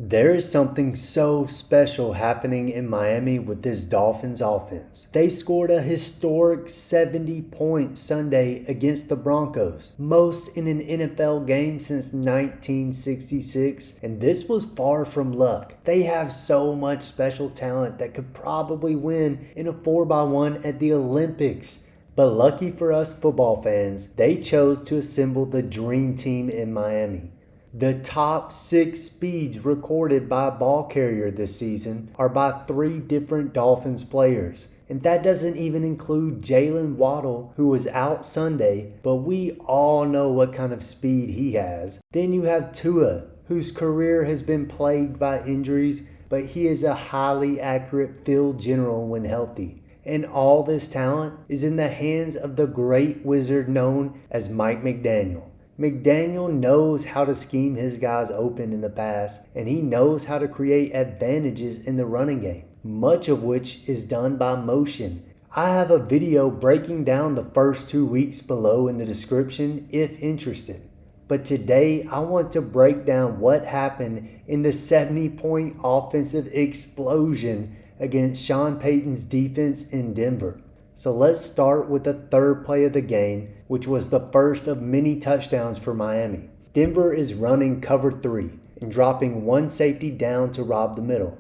There is something so special happening in Miami with this Dolphins offense. They scored a historic 70-point Sunday against the Broncos, most in an NFL game since 1966, and this was far from luck. They have so much special talent that could probably win in a 4x1 at the Olympics. But lucky for us football fans, they chose to assemble the dream team in Miami. The top 6 speeds recorded by a ball carrier this season are by 3 different Dolphins players. And that doesn't even include Jaylen Waddle, who was out Sunday, but we all know what kind of speed he has. Then you have Tua, whose career has been plagued by injuries, but he is a highly accurate field general when healthy. And all this talent is in the hands of the great wizard known as Mike McDaniel. McDaniel knows how to scheme his guys open in the pass, and he knows how to create advantages in the running game, much of which is done by motion. I have a video breaking down the first 2 weeks below in the description if interested. But today I want to break down what happened in the 70-point offensive explosion against Sean Peyton's defense in Denver. So let's start with the third play of the game, which was the first of many touchdowns for Miami. Denver is running cover 3 and dropping one safety down to rob the middle.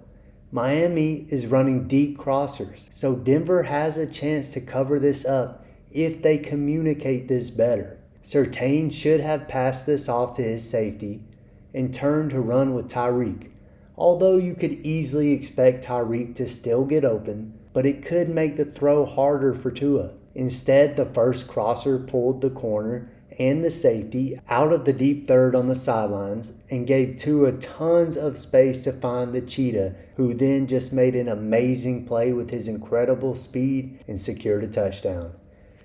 Miami is running deep crossers, so Denver has a chance to cover this up if they communicate this better. Surtain should have passed this off to his safety and turned to run with Tyreek. Although you could easily expect Tyreek to still get open, but it could make the throw harder for Tua. Instead, the first crosser pulled the corner and the safety out of the deep third on the sidelines and gave Tua tons of space to find the cheetah, who then just made an amazing play with his incredible speed and secured a touchdown.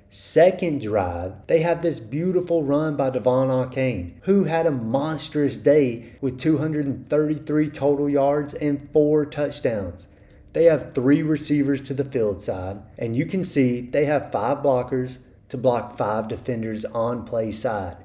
Second drive, they have this beautiful run by Devon Achane, who had a monstrous day with 233 total yards and 4 touchdowns. They have 3 receivers to the field side, and you can see they have 5 blockers to block 5 defenders on play side.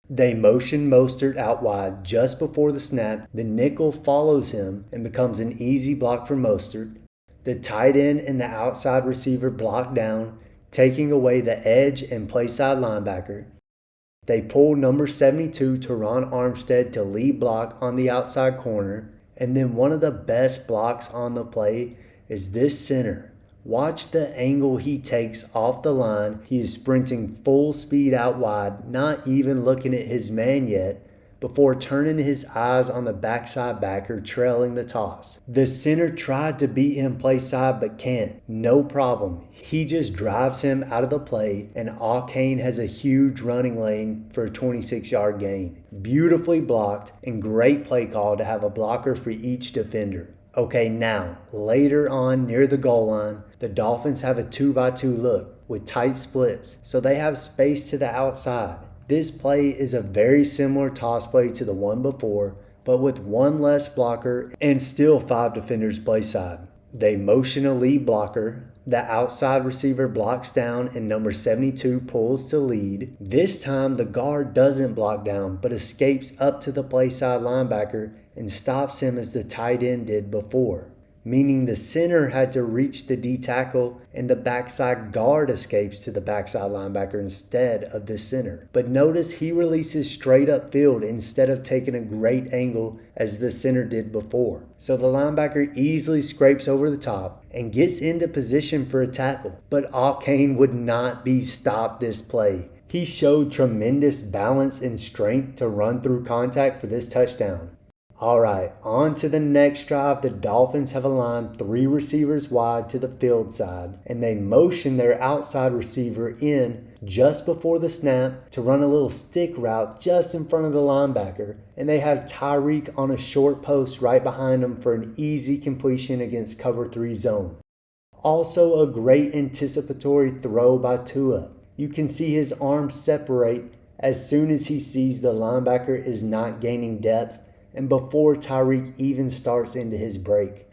They motion Mostert out wide just before the snap. The nickel follows him and becomes an easy block for Mostert. The tight end and the outside receiver block down, taking away the edge and play side linebacker. They pull number 72 Teron Armstead to lead block on the outside corner. And then one of the best blocks on the play is this center. Watch the angle he takes off the line. He is sprinting full speed out wide, not even looking at his man yet, before turning his eyes on the backside backer trailing the toss. The center tried to beat him play side but can't. No problem. He just drives him out of the play, and Achane has a huge running lane for a 26-yard gain. Beautifully blocked and great play call to have a blocker for each defender. Okay, now, later on near the goal line, the Dolphins have a 2x2 look with tight splits, so they have space to the outside. This play is a very similar toss play to the one before, but with one less blocker and still 5 defenders play side. They motion a lead blocker. The outside receiver blocks down and number 72 pulls to lead. This time the guard doesn't block down but escapes up to the play side linebacker and stops him as the tight end did before, meaning the center had to reach the D tackle and the backside guard escapes to the backside linebacker instead of the center. But notice he releases straight up field instead of taking a great angle as the center did before. So the linebacker easily scrapes over the top and gets into position for a tackle. But Achane would not be stopped this play. He showed tremendous balance and strength to run through contact for this touchdown. Alright, on to the next drive. The Dolphins have aligned 3 receivers wide to the field side, and they motion their outside receiver in just before the snap to run a little stick route just in front of the linebacker, and they have Tyreek on a short post right behind him for an easy completion against cover 3 zone. Also a great anticipatory throw by Tua. You can see his arms separate as soon as he sees the linebacker is not gaining depth, and before Tyreek even starts into his break.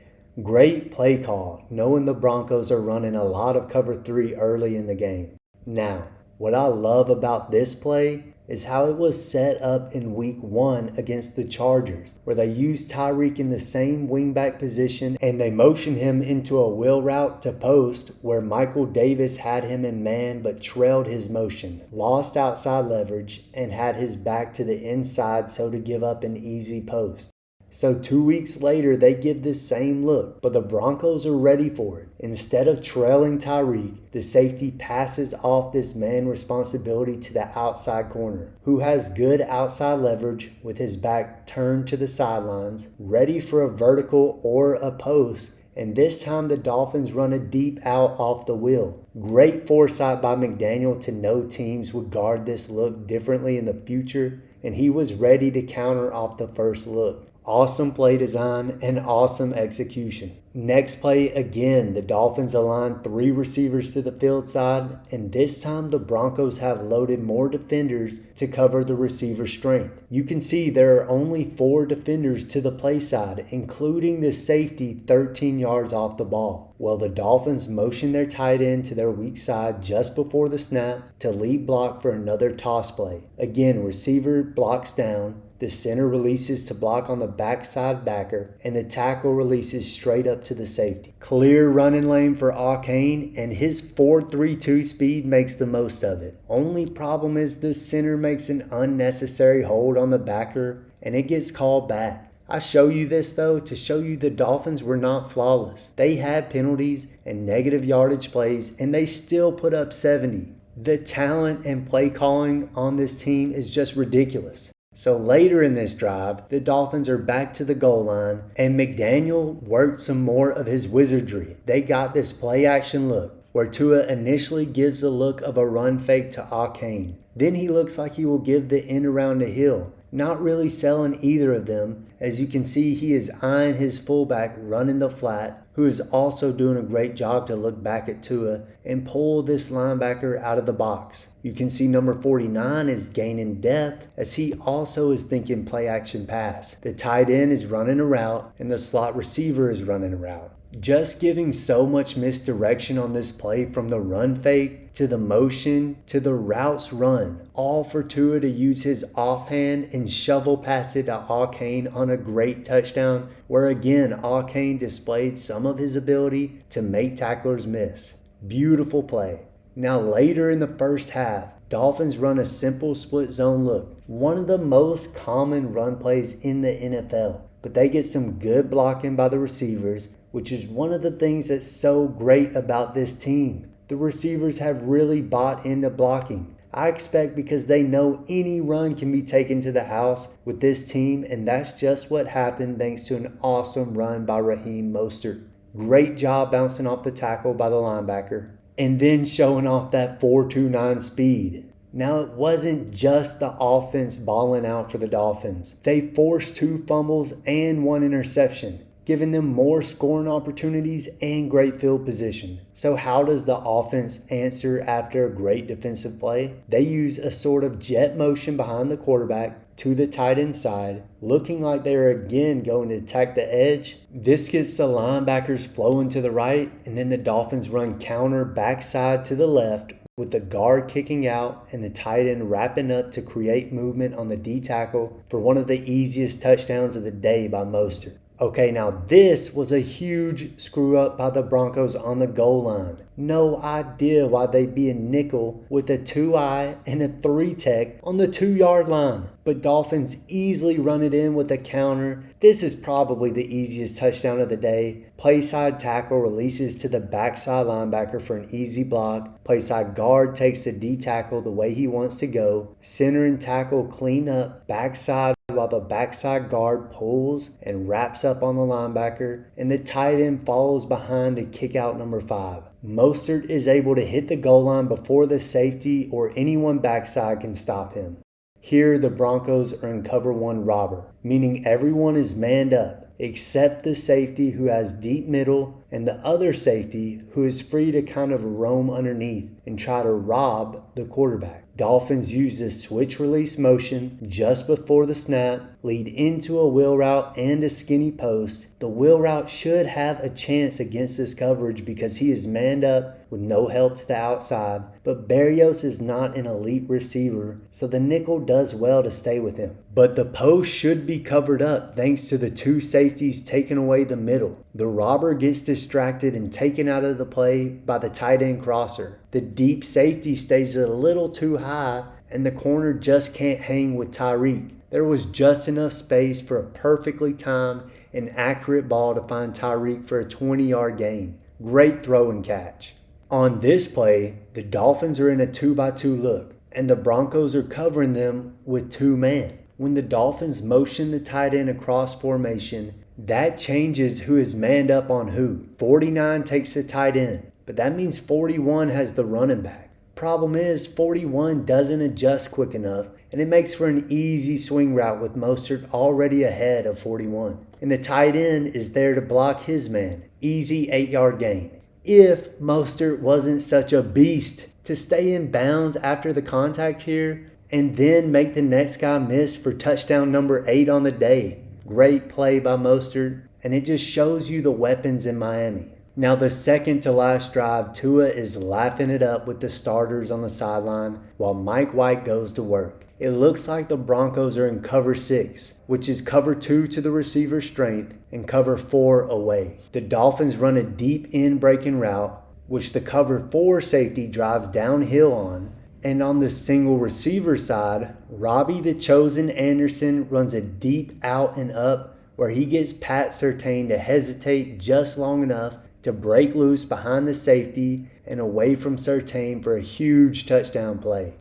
Great play call, knowing the Broncos are running a lot of cover 3 early in the game. Now, what I love about this play is how it was set up in week 1 against the Chargers, where they used Tyreek in the same wingback position and they motioned him into a wheel route to post where Michael Davis had him in man but trailed his motion, lost outside leverage, and had his back to the inside so to give up an easy post. So 2 weeks later, they give this same look, but the Broncos are ready for it. Instead of trailing Tyreek, the safety passes off this man responsibility to the outside corner, who has good outside leverage with his back turned to the sidelines, ready for a vertical or a post, and this time the Dolphins run a deep out off the wheel. Great foresight by McDaniel to know teams would guard this look differently in the future, and he was ready to counter off the first look. Awesome play design and awesome execution. Next play, again, the Dolphins align 3 receivers to the field side, and this time the Broncos have loaded more defenders to cover the receiver strength. You can see there are only 4 defenders to the play side, including the safety 13 yards off the ball. Well, the Dolphins motion their tight end to their weak side just before the snap to lead block for another toss play. Again, receiver blocks down. The center releases to block on the backside backer, and the tackle releases straight up to the safety. Clear running lane for Achane, and his 4.32 speed makes the most of it. Only problem is the center makes an unnecessary hold on the backer, and it gets called back. I show you this though to show you the Dolphins were not flawless. They had penalties and negative yardage plays, and they still put up 70. The talent and play calling on this team is just ridiculous. So later in this drive, the Dolphins are back to the goal line, and McDaniel worked some more of his wizardry. They got this play action look, where Tua initially gives the look of a run fake to Achane. Then he looks like he will give the end around to Hill. Not really selling either of them. As you can see, he is eyeing his fullback running the flat, who is also doing a great job to look back at Tua and pull this linebacker out of the box. You can see number 49 is gaining depth as he also is thinking play action pass. The tight end is running a route and the slot receiver is running a route. Just giving so much misdirection on this play, from the run fake to the motion to the routes run, all for Tua to use his offhand and shovel pass it to Achane on a great touchdown, where again Achane displayed some of his ability to make tacklers miss. Beautiful play. Now later in the first half, Dolphins run a simple split zone look, one of the most common run plays in the NFL, but they get some good blocking by the receivers, which is one of the things that's so great about this team. The receivers have really bought into blocking. I expect because they know any run can be taken to the house with this team, and that's just what happened thanks to an awesome run by Raheem Mostert. Great job bouncing off the tackle by the linebacker, and then showing off that 4.29 speed. Now, it wasn't just the offense balling out for the Dolphins. They forced 2 fumbles and 1 interception, giving them more scoring opportunities and great field position. So how does the offense answer after a great defensive play? They use a sort of jet motion behind the quarterback to the tight end side, looking like they're again going to attack the edge. This gets the linebackers flowing to the right, and then the Dolphins run counter backside to the left, with the guard kicking out and the tight end wrapping up to create movement on the D tackle for one of the easiest touchdowns of the day by Mostert. Okay, now this was a huge screw up by the Broncos on the goal line. No idea why they'd be a nickel with a 2-eye and a 3-tech on the 2-yard line. But Dolphins easily run it in with a counter. This is probably the easiest touchdown of the day. Playside tackle releases to the backside linebacker for an easy block. Playside guard takes the D tackle the way he wants to go. Center and tackle clean up backside, while the backside guard pulls and wraps up on the linebacker, and the tight end follows behind to kick out number 5. Mostert is able to hit the goal line before the safety or anyone backside can stop him. Here the Broncos are in cover 1 robber, meaning everyone is manned up except the safety, who has deep middle and the other safety who is free to kind of roam underneath and try to rob the quarterback. Dolphins use this switch release motion just before the snap, lead into a wheel route and a skinny post. The wheel route should have a chance against this coverage because he is manned up with no help to the outside, but Berrios is not an elite receiver, so the nickel does well to stay with him. But the post should be covered up thanks to the two safeties taking away the middle. The robber gets distracted and taken out of the play by the tight end crosser. The deep safety stays a little too high and the corner just can't hang with Tyreek. There was just enough space for a perfectly timed and accurate ball to find Tyreek for a 20-yard gain. Great throw and catch. On this play, the Dolphins are in a 2-by-2 look, and the Broncos are covering them with 2-man. When the Dolphins motion the tight end across formation, that changes who is manned up on who. 49 takes the tight end, but that means 41 has the running back. Problem is, 41 doesn't adjust quick enough, and it makes for an easy swing route with Mostert already ahead of 41. And the tight end is there to block his man. Easy 8-yard gain. If Mostert wasn't such a beast to stay in bounds after the contact here and then make the next guy miss for touchdown number 8 on the day. Great play by Mostert, and it just shows you the weapons in Miami. Now the second to last drive, Tua is laughing it up with the starters on the sideline while Mike White goes to work. It looks like the Broncos are in cover 6, which is cover 2 to the receiver's strength and cover 4 away. The Dolphins run a deep end breaking route, which the cover 4 safety drives downhill on. And on the single receiver side, Robbie the Chosen Anderson runs a deep out and up where he gets Pat Surtain to hesitate just long enough to break loose behind the safety and away from Surtain for a huge touchdown play.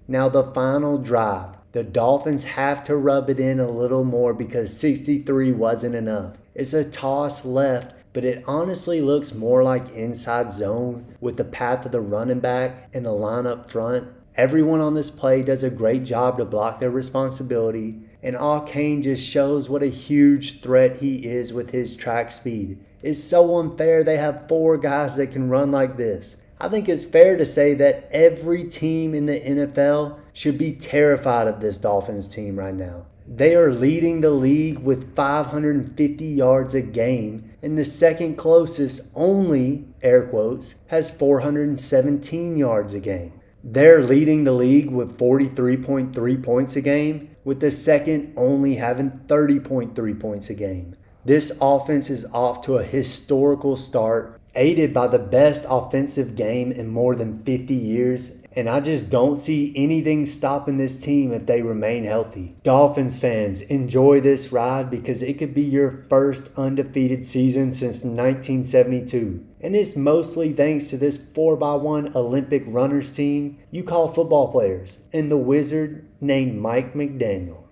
Now the final drive. The Dolphins have to rub it in a little more because 63 wasn't enough. It's a toss left, but it honestly looks more like inside zone with the path of the running back and the line up front. Everyone on this play does a great job to block their responsibility, and Achane just shows what a huge threat he is with his track speed. It's so unfair they have 4 guys that can run like this. I think it's fair to say that every team in the NFL should be terrified of this Dolphins team right now. They are leading the league with 550 yards a game, and the second closest only, air quotes, has 417 yards a game. They're leading the league with 43.3 points a game, with the second only having 30.3 points a game. This offense is off to a historical start, aided by the best offensive game in more than 50 years, and I just don't see anything stopping this team if they remain healthy. Dolphins fans, enjoy this ride because it could be your first undefeated season since 1972. And it's mostly thanks to this 4x1 Olympic runners team you call football players and the wizard named Mike McDaniel.